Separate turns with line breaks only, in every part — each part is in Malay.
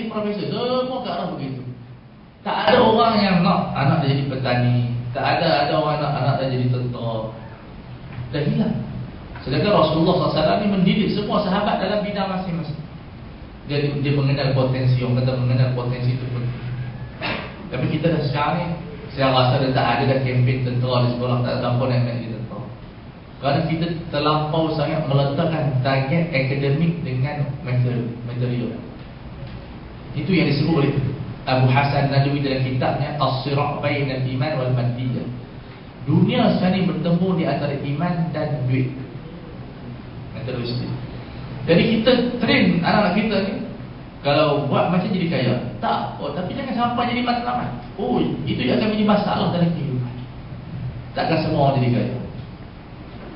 profesor, semua ke arah begitu. Tak ada orang yang nak anak dia jadi petani, tak ada orang nak anak dia jadi tentera. Dah hilang. Sedangkan Rasulullah SAW ni mendidik semua sahabat dalam bidang masing-masing. Dia mengenal potensi, orang kata mengenal potensi itu penting. Tapi kita dah sekarang ni, saya rasa dah tak ada dah kempen tentera di sekolah, tak terlampau nak jadi tentera. Kerana kita terlampau sangat meletakkan target akademik dengan material. Itu yang disebut oleh Abu Hasan Nadwi dalam kitabnya As-Sira' Bainal Iman wal Maddiyah. Dunia sekarang ni bertemu di antara iman dan duit. Materialistik. Jadi kita train anak-anak kita ni, kalau buat macam jadi kaya, tak. Oh, tapi jangan sampai jadi matlamat. Oh, itu yang akan menjadi masalah dalam kehidupan. Takkan semua orang jadi kaya.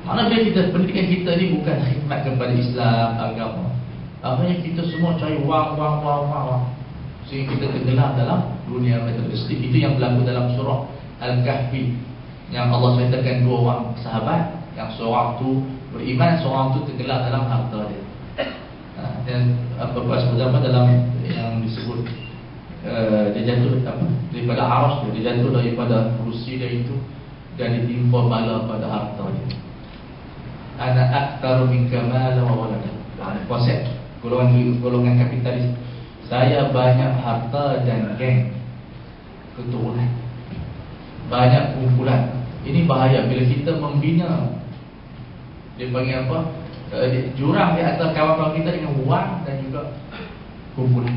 Mana bila kita, pendidikan kita ni bukan khidmat kepada Islam, agama. Akhirnya kita semua cari wang. Sehingga kita tenggelam dalam dunia materialistik. Itu yang berlaku dalam surah Al-Kahfi, yang Allah ceritakan dua orang sahabat, yang seorang tu beriman, seorang tu tenggelam dalam harta dia. Dan beberapa zaman dalam yang disebut dia jatuh daripada aras dia jatuh daripada kursi dia itu dan ditimpa bala pada harta dia. Ana aktaru minka mala wa walada. Konsep golongan kapitalis. Saya banyak harta dan geng, keturunan, banyak kumpulan. Ini bahaya bila kita membina, dia panggil apa, jurang di antara kawan-kawan kita dengan wang dan juga kumpulan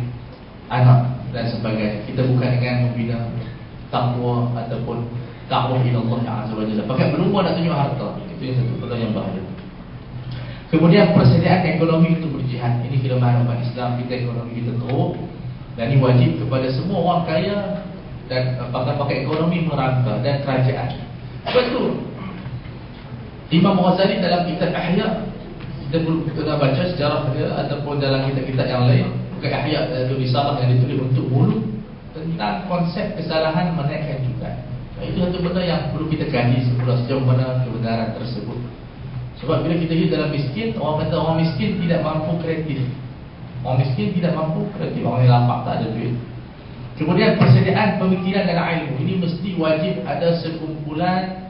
anak dan sebagainya. Kita bukan dengan membina takwa ataupun dakwah ila Allah Azza wa Jalla. Pakai berumur nak tunjuk harta. Itu yang satu perkara yang bahaya. Kemudian persediaan ekonomi untuk berjihad. Ini kelemahan umat Islam kita, ekonomi kita teruk. Dan ini wajib kepada semua orang kaya dan pakar-pakar ekonomi merangka dan kerajaan. Betul. Imam Ghazali dalam kitab Ihya, kita perlu kena baca sejarah dia ataupun dalam kitab-kitab yang lain. Bukan Ihya, itu risalah yang ditulis untuk mulut tentang konsep kesalahan menaikkan cukai. Itu satu benda yang perlu kita kaji semula sejauh mana kebenaran tersebut. Sebab bila kita hidup dalam miskin, orang kata orang miskin tidak mampu kreatif. Orang miskin tidak mampu kreatif, orang yang lapar tak ada duit. Kemudian persediaan pemikiran dan ilmu. Ini mesti wajib ada sekumpulan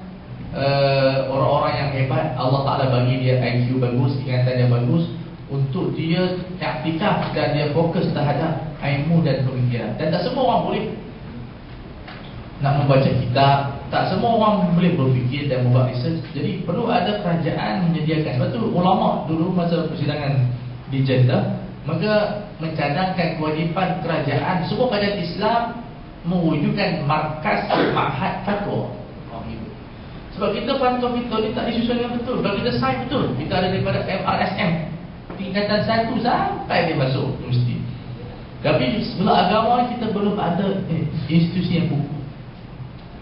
orang-orang yang hebat. Allah Ta'ala bagi dia IQ bagus, ingatannya bagus, untuk dia aktifkan dan dia fokus terhadap ilmu dan pemikiran. Dan tak semua orang boleh nak membaca kitab, tak semua orang boleh berfikir dan membuat research. Jadi perlu ada kerajaan menyediakan. Sebab tu ulama dulu masa persidangan di Jeddah, maka mencadangkan kewajipan kerajaan, semua kerajaan Islam mewujudkan markas ma'had fatwa. Sebab kita fatwa kita ni tak disusun dengan betul. Kalau kita sign betul, kita ada daripada MRSM tingkatan 1 sampai dia masuk universiti. Tapi sebelah agama kita belum ada institusi yang kukuh.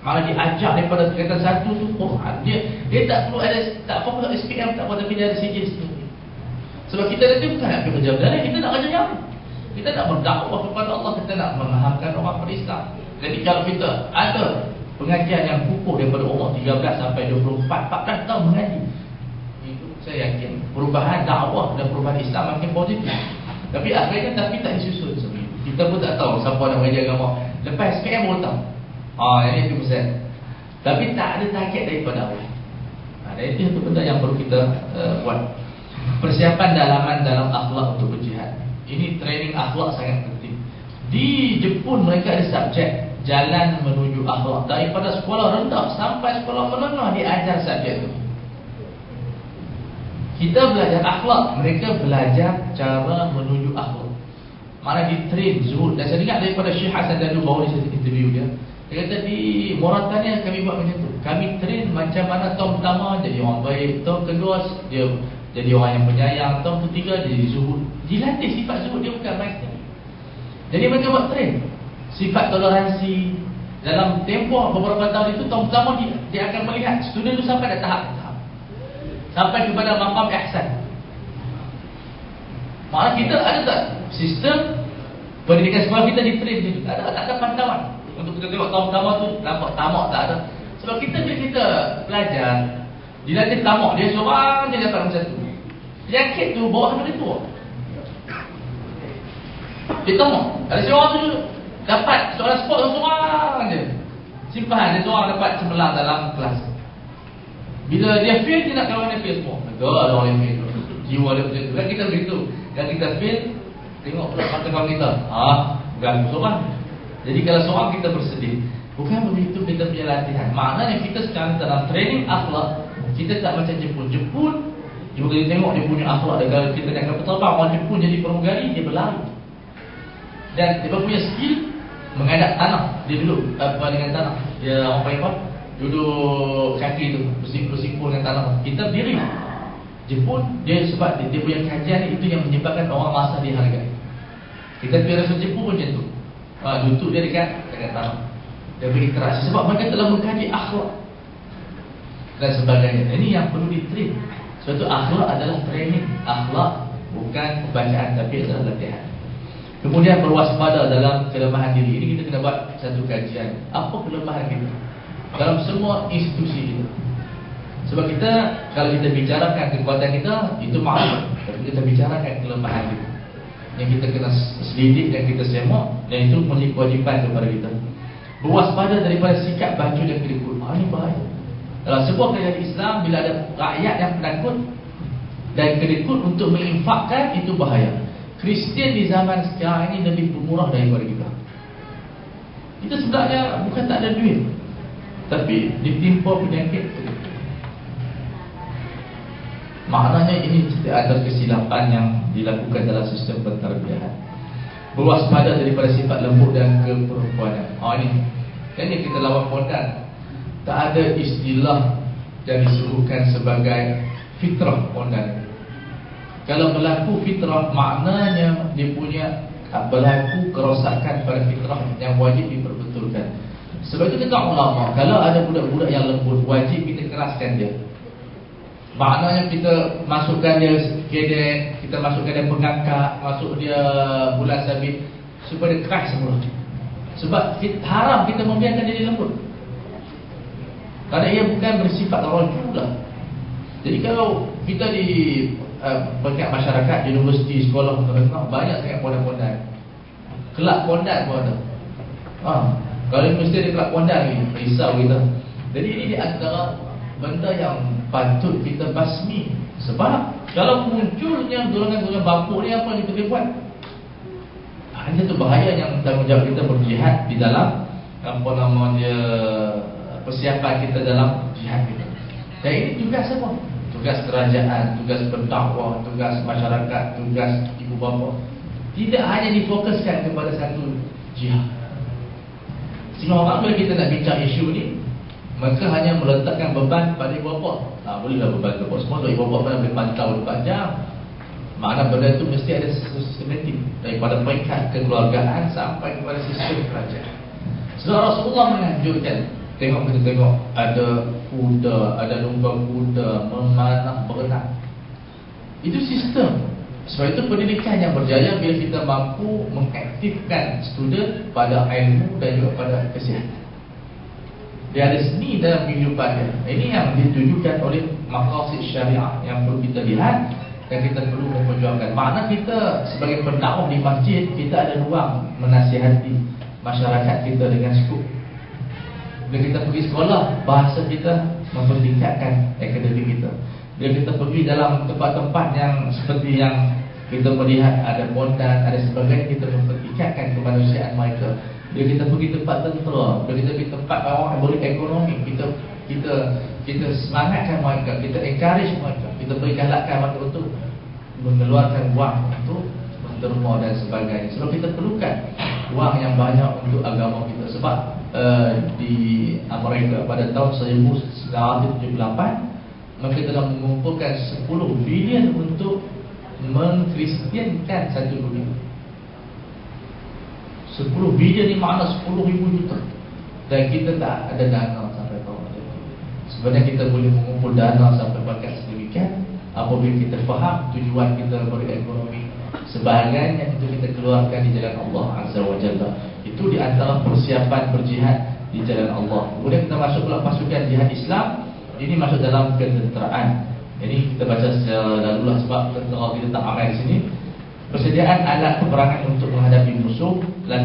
Malah diajak daripada tingkatan 1 tu Quran. Dia tak perlu ada, tak fokus SPM tak apa, tapi dia ada CJ sendiri. Sebab kita nanti bukan nak kerja benar, kita nak kerja yang, kita nak berdakwah kepada Allah, kita nak memahamkan orang berislam. Jadi kalau kita ada pengajian yang kukuh daripada umur 13 sampai 24, 14 tahun mengaji, itu saya yakin perubahan dakwah dan perubahan Islam makin positif. Tapi akhirnya tak disusun sebenarnya. Kita pun tak tahu siapa nak mengaji agama. Lepas SPM baru tahu. Ini itu besar. Tapi tak ada target daripada awal. Dan itu satu benda yang perlu kita buat. Persiapan dalaman dalam akhlak untuk berjihad. Ini training akhlak sangat penting. Di Jepun mereka ada subjek jalan menuju akhlak. Daripada sekolah rendah sampai sekolah menengah diajar subjek itu. Kita belajar akhlak, mereka belajar cara menuju akhlak. Mana di train zuhud. Dan saya dengar daripada Syekh Hasan Dadu baru di satu interview dia. Dia kata di Mauritania kami buat macam tu. Kami train macam mana tahun pertama jadi orang baik, tahun kedua dia jadi orang yang penyayang, tahun ketiga dia jadi zuhud. Dilatih sifat zuhud, dia bukan master. Jadi mereka buat train sifat toleransi. Dalam tempoh beberapa tahun itu, tahun pertama dia akan melihat student itu sampai dah tahap sampai kepada maqam ihsan. Maksudnya kita ada tak sistem pendidikan sekolah kita di train ni? Tak ada pantauan. Untuk kita tengok tahun pertama tu nampak tamak tak ada. Sebab kita bila kita belajar dilatih tamak, dia seorang je dapat macam tu. Penyakit tu bawah tu dia tua. Dia tengok, ada seorang tu dapat soalan sport seorang je. Simpan, dia seorang dapat cemerlang dalam kelas. Bila dia fail, dia nak kawan dia fail semua. Betul, ada orang yang fail. Jiwa dia macam tu. Kan kita begitu. Yang kita fail, tengok pula kawan kita. Bukan seorang. Jadi kalau seorang kita bersedih, bukan begitu kita punya latihan. Maknanya kita sekarang dalam training akhlak. Kita tak macam Jepun. Jepun, jika kita tengok dia punya akhlak. Dan kalau kita nak terbang, orang Jepun jadi pramugari, dia berlari. Dan dia punya skill menghadap tanah. Dia duduk dengan tanah. Dia orang panggil apa? Duduk kaki tu bersimpul dengan tanah. Kita berdiri. Jepun dia sebab dia punya kajian itu yang menyebabkan orang rasa dihargai. Kita pergi rasa Jepun pun macam tu. Lutut dia dekat tanah. Dia berinteraksi sebab mereka telah mengkaji akhlak dan sebagainya. Ini yang perlu di-train. Sebab itu akhlak adalah training. Akhlak bukan pembacaan tapi adalah latihan. Kemudian berwaspada dalam kelemahan diri. Ini kita kena buat satu kajian. Apa kelemahan kita dalam semua institusi kita? Sebab kita, kalau kita bicarakan kekuatan kita, itu maklum. Tapi kita bicarakan kelemahan kita yang kita kena selidik dan kita semak. Dan itu menjadi kewajipan kepada kita. Berwaspada daripada sikap baju dan kerikut. Ini bahaya. Dalam sebuah kerajaan Islam, bila ada rakyat yang penakut dan kerikut untuk menginfakkan, itu bahaya. Kristian di zaman sekarang ini lebih pemurah daripada kita. Kita sebenarnya bukan tak ada duit, tapi ditimpa penyakit. Maknanya ini ada kesilapan yang dilakukan dalam sistem pentarbiyahan. Berwaspada daripada sifat lembut dan keperempuanan. Ini kita lawan pondan. Tak ada istilah yang disebutkan sebagai fitrah pondan. Kalau berlaku fitrah, maknanya dia punya berlaku kerosakan pada fitrah yang wajib diperbetulkan. Sebab itu kata ulama, kalau ada budak-budak yang lembut, wajib kita keraskan dia. Maknanya kita masukkan dia kedek, kita masukkan dia pengangkat, masuk dia bulan sabit, supaya dia keras semula. Sebab haram kita membiarkan dia lembut, kerana ia bukan bersifat rajul lah. Jadi kalau kita di peringkat masyarakat, universiti, sekolah, banyak sangat pondan-pondan. Kelab pondan pun ada. Kalau universiti ada kelab pondan ni, risau kita. Jadi ini di antara benda yang patut kita basmi. Sebab kalau munculnya golongan-golongan bapuk ni, apa yang kita boleh buat? Hanya tu bahaya yang tanggungjawab kita berjihad di dalam persiapan kita dalam jihad kita. Dan ini tugas apa? Tugas kerajaan, tugas pendakwah, tugas masyarakat, tugas ibu bapa. Tidak hanya difokuskan kepada satu jihad. Sehingga orang bila kita nak bincang isu ni, maka hanya meletakkan beban pada ibu bapa. Bolehlah beban kepada semua. Ibu bapa pernah boleh pantau 24 jam. Makna benda itu mesti ada sistematik, daripada peringkat kekeluargaan sampai kepada sistem kerajaan. Sebab Rasulullah menganjurkan, kita tengok ada kuda, ada lumba kuda memanah berenang. Itu sistem. Sebab itu pendidikan yang berjaya bila kita mampu mengaktifkan student pada ilmu dan juga pada kesihatan. Dia ada seni dalam kehidupan dia. Ini yang ditujukan oleh maqasid syariah yang perlu kita lihat dan kita perlu memperjuangkan. Makna kita sebagai pendakwah di masjid, kita ada ruang menasihati masyarakat kita dengan skop. Bila kita pergi sekolah, bahasa kita mempertingkatkan akademik kita. Bila kita pergi dalam tempat-tempat yang seperti yang kita melihat ada pondan, ada sebagainya, kita mempertingkatkan kemanusiaan mereka. Bila kita pergi tempat tentera, bila kita pergi tempat orang yang berekonomi, kita semangatkan mereka, kita encourage mereka, kita beri galakkan mereka untuk mengeluarkan wang untuk menderma dan sebagainya. Sebab kita perlukan wang yang banyak untuk agama kita. Sebab di Amerika pada tahun 1978 mereka telah mengumpulkan 10 bilion untuk mengkristiankan satu dunia. 10 bilion ni makna 10,000 juta. Dan kita tak ada dana sampai tahun itu. Sebenarnya kita boleh mengumpul dana sampai bakat sedemikian apabila kita faham tujuan kita berekonomi. Sebahagiannya itu kita keluarkan di jalan Allah Azza wa Jalla. Itu di antara persiapan berjihad di jalan Allah. Kemudian kita masuk pula pasukan jihad Islam. Ini masuk dalam ketenteraan. Jadi kita baca secara lalulah sebab tentera kita tak ramai di sini. persediaan alat peperangan untuk menghadapi musuh, latihan